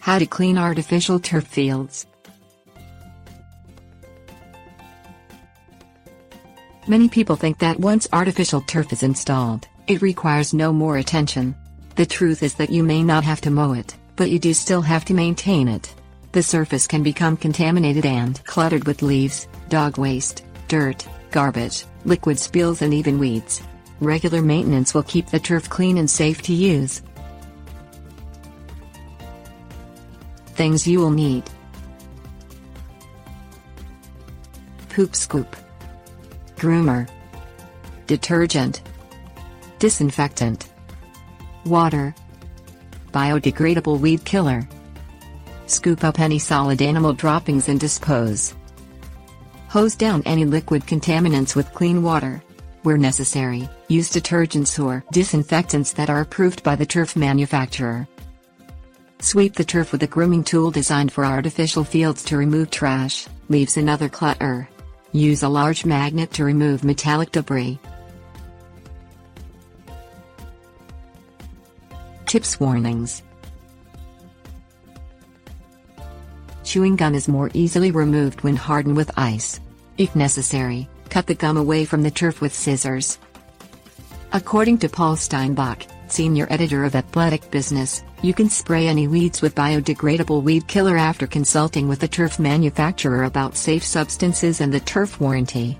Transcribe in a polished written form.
How to clean artificial turf fields. Many people think that once artificial turf is installed, it requires no more attention. The truth is that you may not have to mow it, but you do still have to maintain it. The surface can become contaminated and cluttered with leaves, dog waste, dirt, garbage, liquid spills and even weeds. Regular maintenance will keep the turf clean and safe to use. Things you will need: poop scoop, groomer, detergent, disinfectant, water, biodegradable weed killer. Scoop up any solid animal droppings and dispose. Hose down any liquid contaminants with clean water. Where necessary, use detergents or disinfectants that are approved by the turf manufacturer. Sweep the turf with a grooming tool designed for artificial fields to remove trash, leaves and other clutter. Use a large magnet to remove metallic debris. Tips: warnings. Chewing gum is more easily removed when hardened with ice. If necessary, cut the gum away from the turf with scissors. According to Paul Steinbach, senior editor of Athletic Business, you can spray any weeds with biodegradable weed killer after consulting with the turf manufacturer about safe substances and the turf warranty.